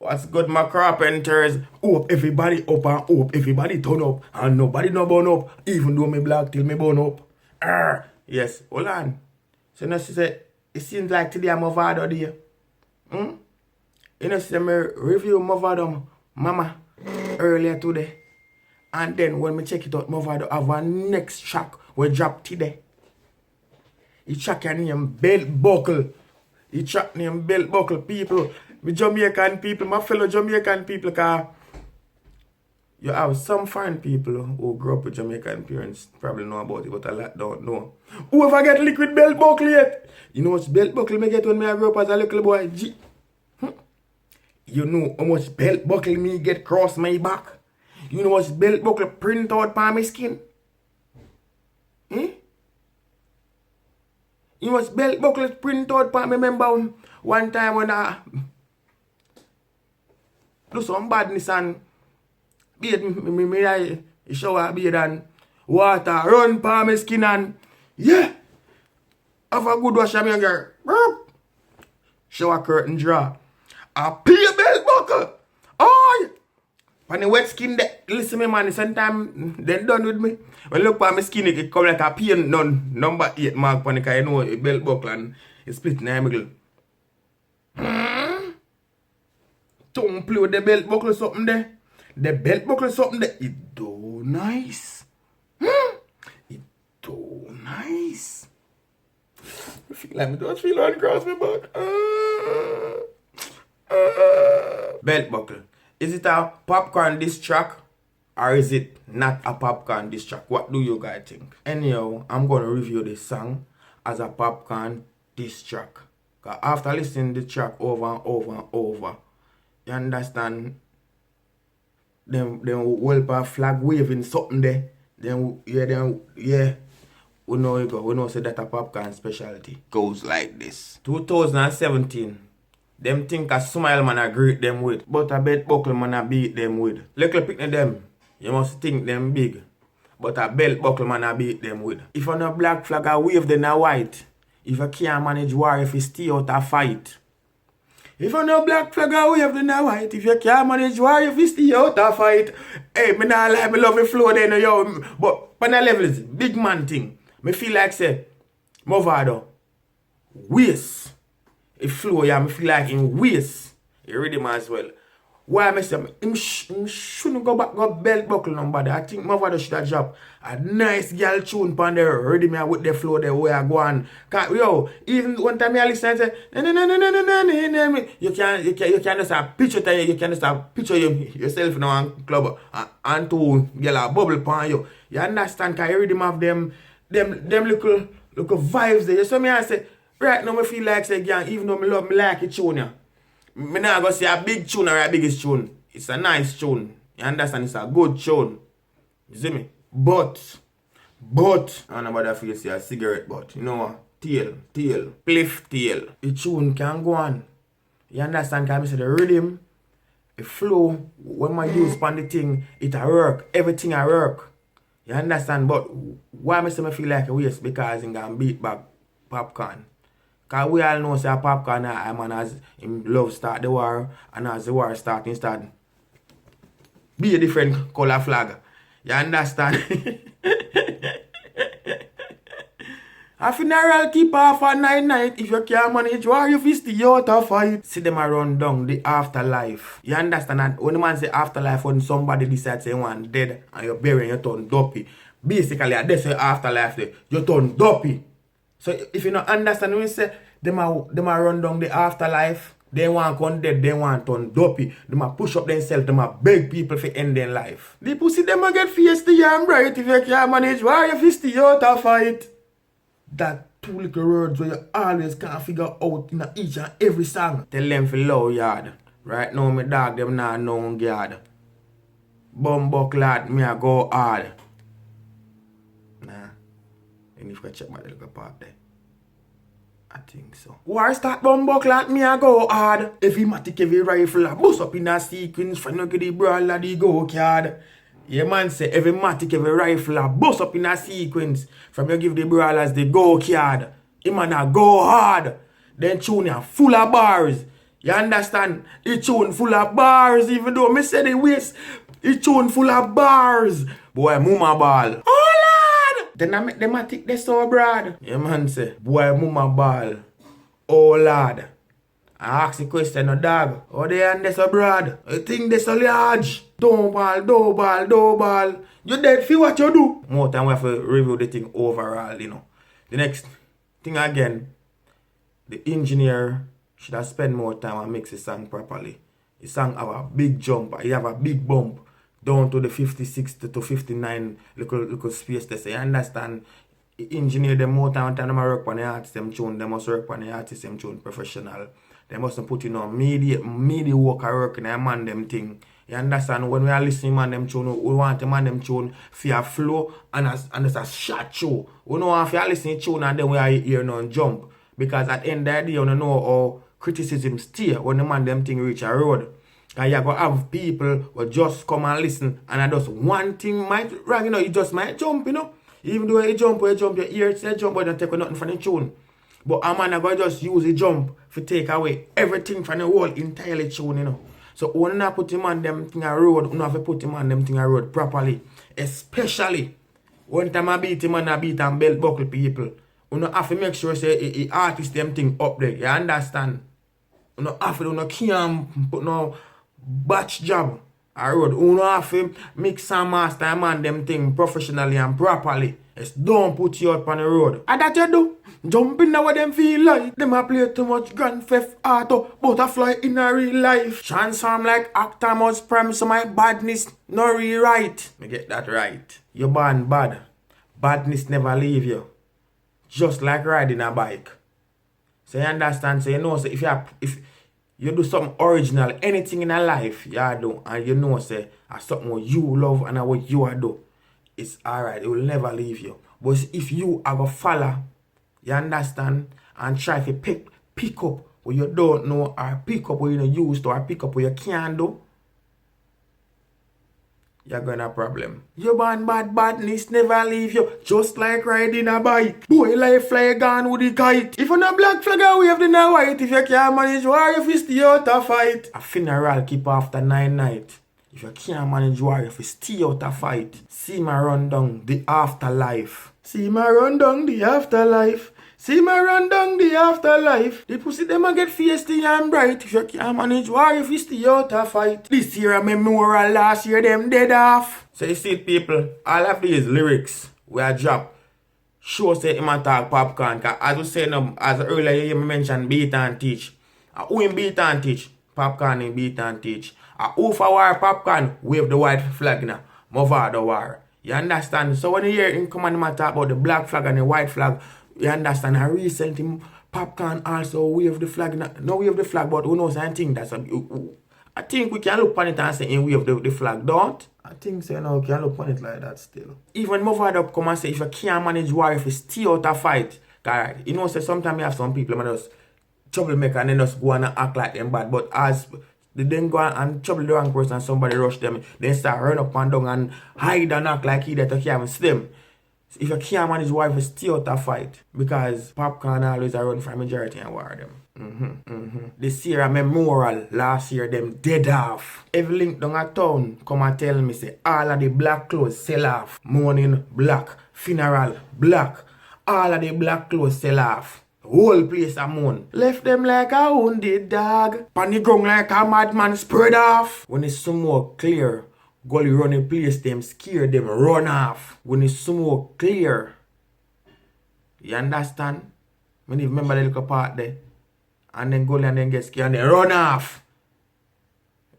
What's good, my carpenters? Hope everybody up and hope everybody turn up and nobody no burn up, even though me black till me burn up. Yes, hold on. So now she said, it seems like today I'm Mavado day. You know, see me review Mavado mama earlier today. And then when me check it out, Mavado have a next track we drop today. He track named Belt Buckle. He track named Belt Buckle people. Me Jamaican people, my fellow Jamaican people, cause you have some foreign people who grew up with Jamaican parents probably know about it, but a lot don't know. Whoever get liquid belt buckle yet? You know what belt buckle me get when I grew up as a little boy? You know how much belt buckle me get cross my back? You know what belt buckle print out by my skin? You know what belt buckle print out by me? Remember one time when I do some badness and bathe me shower, bathe and water run pa my skin and yeah, have a good wash of me girl. Shower curtain draw. A pay belt buckle. Oh, when the wet skin there, listen me man, sometimes they done with me. When look at my skin, it come like a pain none number 8 mark when I know a belt buckle and it split in the middle. Don't play with the belt buckle something there. The belt buckle something there. It do nice. It do nice. I feel like me don't feel on cross my back. Belt buckle. Is it a Popcaan diss track? Or is it not a Popcaan diss track? What do you guys think? Anyhow, I'm gonna review this song as a Popcaan diss track. Cause after listening to the track over and over and over, you understand? Them Welpa flag waving something there. Yeah. We know it go. We know say that a Popcaan specialty goes like this. 2017. Them think a smile man a greet them with, but a belt buckle man a beat them with. Little picnic them, you must think them big, but a belt buckle man a beat them with. If on a black flag a wave, then a white. If you can't manage war, if you stay out a fight. If on a black flag a wave, then a white. If you can't manage war, if you stay out a fight. Hey, me not like me love the flow then, yo. But on a level is big man thing. Me feel like say, Mavado, waste. It flow, yeah, me feel like in waste. You read him as well. Why I say him shouldn't go back go belt buckle nobody. I think Mavado should have dropped a nice girl tune pan there. Ready me with the flow there where I go on. Yo, even one time I listen and say no. You can just have picture time, you can just have picture yourself now and club and to get a bubble pan you. You understand? Cause you read him have them little vibes there. So me I say right now, I feel like say, gang, even though me like a tune, yeah, me not gonna say a big tune or a biggest tune. It's a nice tune. You understand? It's a good tune. You see me? But, I don't know about that feel say a cigarette, but, you know what? Tail, pliff tail. The tune can go on. You understand? Because I say the rhythm, the flow, when I use on the thing, it a work. Everything a work. You understand? But why I say I feel like a waste? Because I'm gonna beat back Popcaan. Cause we all know say a Popcaan a man as him love start the war, and as the war start, he start be a different color flag. You understand? A funeral keep off at night. If you can't manage war, you fist the out of fight. See them a run down the afterlife. You understand? And when the man say afterlife, when somebody decides say one dead and you're burying, you turn dopey. Basically, that's the afterlife there. You turn dopey. So if you don't understand when we say them a run down the afterlife, they want to come dead, they want to turn dopey, them a push up themselves, them a beg people for end their life. The pussy them a get face the yam right. If you can't manage why you fist the out a fight. That two little words where you always can't figure out in each and every song. Tell them for low yard. Right now my dog them not known yard. Bumbuck lad, me a go hard. Nah. And if you check my little part there. I think so. War start bumbuck like me a go hard. Every matic, every rifle a bust up in a sequence. For no get the brawler the go card. Yeah man say every matic, every rifle a bust up in a sequence. From you give the brawlers the go card. Him man a go hard. Then tune ya full of bars. You understand? The tune full of bars, even though me say the waist, the tune full of bars. Boy, mama ball. Oh Lord! Then I make them a tick this so broad. Yeah man say, boy, mama ball. Oh Lord. I ask the question, no dog. Oh, they and this so broad. I think they so large. Don't ball. You dead for what you do. More time we have to review the thing overall, you know. The next thing again, the engineer should have spent more time and mix the song properly. The song have a big jump, it have a big bump down to the 56 to 59 little space there. So you understand? The engineer them more time they work on the artist them tune, they must work on the artist them tune professional. They must put media work work in a man them thing. You understand? When we are listening man them tune, we want the man them tune for a flow and it's a short show. We know if you are listening tune and then we are here no jump. Because at the end of the day, you don't know how criticism stay when the man them thing reach a road. And you go have people who just come and listen and I just one thing might wrong, you know, you just might jump, you know. Even though you jump, your ear say jump, but you don't take nothing from the tune. But a man go just use the jump to take away everything from the whole entirely tune, you know. So when you put him on them thing a road, you have to put him on them thing a road properly. Especially when time I beat him and I beat and belt buckle people. You have to make sure say the artist them thing up there. You understand? You have to can't put no batch job a road. You have to mix and master and man them thing professionally and properly. Just don't put you out on the road. And that you do. Jumping now what them feel like. Them a play too much Grand Theft Auto. Butterfly in a real life. Transform like Optimus Prime, so my badness no rewrite. Me get that right. You born bad. Badness never leave you. Just like riding a bike. So you understand? So you know, so if you do something original, anything in a life you do, and you know say something what you love and what you do, it's alright, it will never leave you. But if you are a follow, you understand, and try to pick up what you don't know, or pick up what you don't use to, or pick up what you can't do, you're gonna have a problem. Your badness never leave you, just like riding a bike. Boy, life fly gone with the kite. If you're not black flag, wave the now white. If you can't manage war, you fi stay out a fight. A funeral keep after 9 nights. If you can't manage war, you fi stay out a fight. See my run down the afterlife. See my run down the afterlife. See my run down the afterlife. The pussy them a get feisty and bright. If you can't manage war, if you stay out a fight. This year a memorial, last year them dead off. So you see people, all of these lyrics we a drop. Show say him a talk Popcaan. Cause as we say as earlier you mentioned beat and teach. Who in beat and teach? Popcaan in beat and teach. Who for war Popcaan? Wave the white flag now. Mavado war. You understand? So when you hear him come and him talk about the black flag and the white flag, you understand? I recently Popcaan also wave the flag. No wave the flag, but who knows? I think that's I think we can look on it and say in wave the flag, don't? I think so, no, we can look on it like that still. Even Mavado come and say if you can't manage war, if you stay out a fight, alright. You know, say sometimes you have some people that just troublemaker and then just go and act like them bad, but as they then go and trouble the wrong person and somebody rush them, they start run up and down and hide and act like he that you can't see them. If you can't manage war, if you stay out a fight, because Popcaan always run for majority and war them. This year a memorial, last year them dead off. Every link down a town come and tell me say all of the black clothes sell off. Mourning black, funeral black, all of the black clothes sell off. Whole place a moon. Left them like a wounded dog. Panic ground like a madman spread off. When the smoke clear, gully run the place, them scare them run off. When the smoke clear. You understand? When you remember the little part there. And then gully and then get scared and then run off.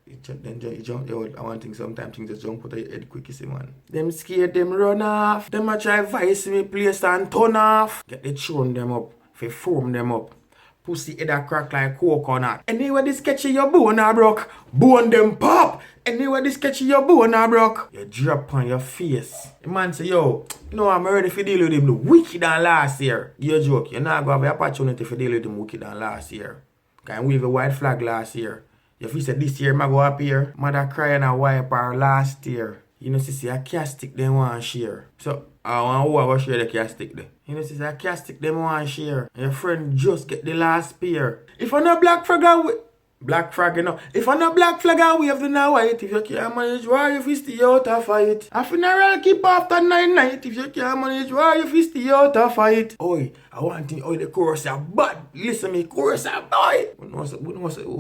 Then you jump out. I want things sometimes things just jump out of your head quick, you see, man. Them scared, them run off. Them a try vice me place and turn off. Get the tune them up. Fi foam them up. Pussy head a crack like coconut. Anyway this sketchy your bone a broke. Bone them pop. Anyway this sketchy your bone a broke. You drop on your face. The man say, yo, you know I'm ready for deal with him the wicked than last year. You joke. You're not going to have the opportunity for deal with him wicked than last year. Can wave a white flag last year. If you said this year I go up here, mother crying and wipe her last year. You know, see a castic them want share. So I want who I go share the castic there. You know, see a castic them want share. And your friend just get the last pair. If I'm not black flag, Black flag, you know. If I'm not black flag, I wave the now white. If you can't manage war, you fist the out of fight. I funeral keep after 9 night. If you can't manage war, you fist the out of fight. Oi, I want to the chorus are bad. Listen me, chorus are boy. We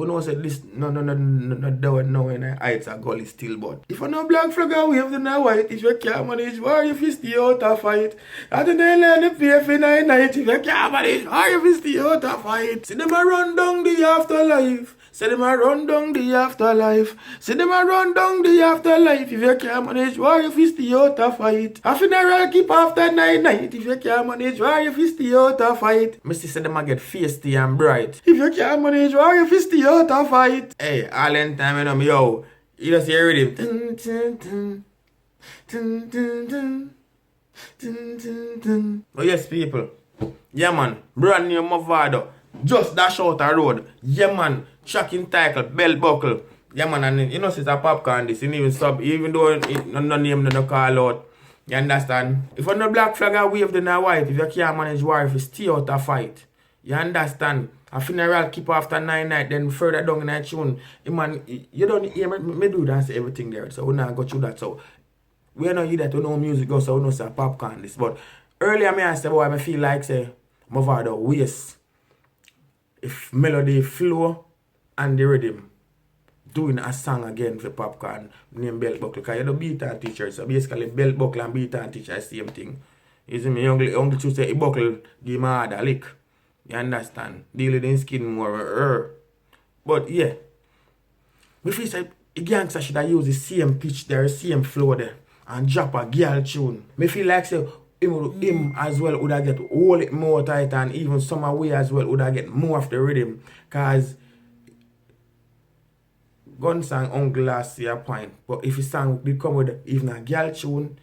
know say this no in the heights are gully still but. If I'm not black flag, I wave the now white. If you can't manage war, you fist the out of fight. I don't learn the pay for 9 night. If you can't manage war, you fist the out of fight. See them a run down the afterlife. Say them a run down the afterlife. Say them a run down the afterlife. If you can't manage war, you fist the out of fight. A funeral keep after 9 night. If you can't manage war, you fist the out of fight. Missy say them a get feisty and bright. If you can't manage war, you fist the out of fight. Hey, all in time you know me, yo. You just hear rhythm. Dun, dun, dun. Dun, dun, dun. Dun, dun, dun. Oh yes, people. Yeah man, brand new Mavado. Just dash out a road. Yeah man, shocking title, belt buckle. Yeah man, and you know it's a Popcaan this. Even though it no name no call out. You understand? If you're no black flag I wave then a white. If you can't manage war, if you stay out a fight. You understand? A funeral keep after 9 night, then further down in that tune. Man, you don't hear me do dance everything there. So we not go through that. So we don't hear that we know music go, so we know say Popcaan this. But earlier me I said boy I feel like say Mavado waste. If melody flow and the rhythm doing a song again for Popcaan named belt buckle because you know beat and teacher so basically belt buckle and beat and teacher same thing. You see me uncle to say a buckle give me a lick. You understand? Deal with the skin more but yeah. Me feel like a gangster should have used the same pitch there, same flow there and drop a girl tune. Me feel like say him as well would have get hold it more tight and even some way as well would have get more of the rhythm cause gun song uncle last year point but if his song did come with even a girl tune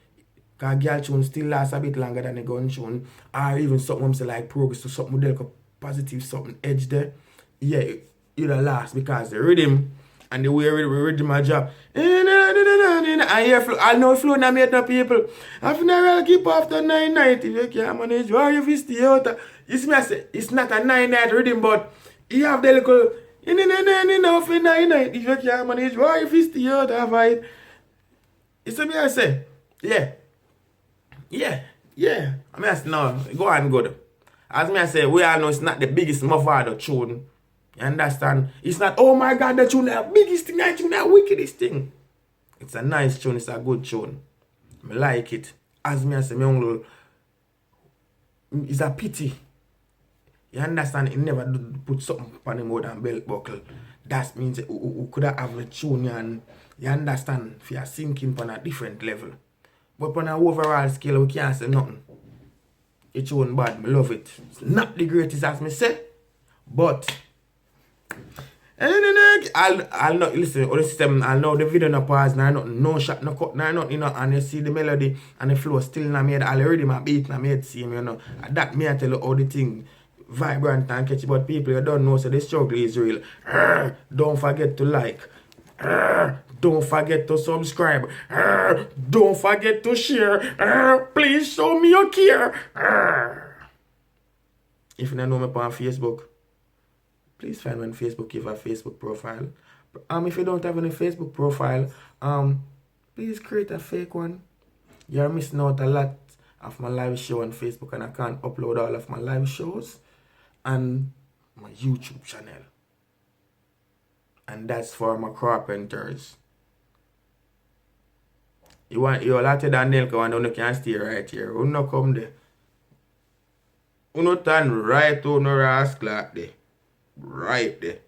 cause girl tune still lasts a bit longer than a gun tune or even something say like progress to something with like a positive something edge there yeah it'll last because the rhythm and the way rhythm a drop I hear flow, I know flow now made no people. I funeral keep after 9 night. If you can't manage war, you fist the out. You see me I say, it's not a 9 night rhythm, but you have the little in 9 night. If you can't manage war, you fist the out of fight. You see me I say, yeah. I mean I say, no, go on good. As me I say, we all know it's not the biggest Mavado tune. You understand? It's not, oh my God, the tune the biggest thing, that tune the wickedest thing. It's a nice tune, it's a good tune. I like it. As me I say, my uncle, it's a pity. You understand? He never put something on him more than belt buckle. That means we could have a tune and you understand, if you are sinking on a different level. But on an overall scale, we can't say nothing. It's tune bad, I love it. It's not the greatest as me say, but I'll not listen all the system. I'll know the video no pause, no shot, no cut, nothing, you know, and you see the melody and the flow still not made already my beat not made same, you know. That me I tell you all the thing vibrant and catchy, but people you don't know so the struggle is real. Don't forget to like. Don't forget to subscribe. Don't forget to share. Please show me your care. If you don't know me on Facebook, please find me on Facebook, give a Facebook profile. If you don't have any Facebook profile, please create a fake one. You're missing out a lot of my live show on Facebook and I can't upload all of my live shows and my YouTube channel. And that's for my carpenters. You later than Nelka and you can stay right here. You no come there. You no turn right on the rascal like there. Right there.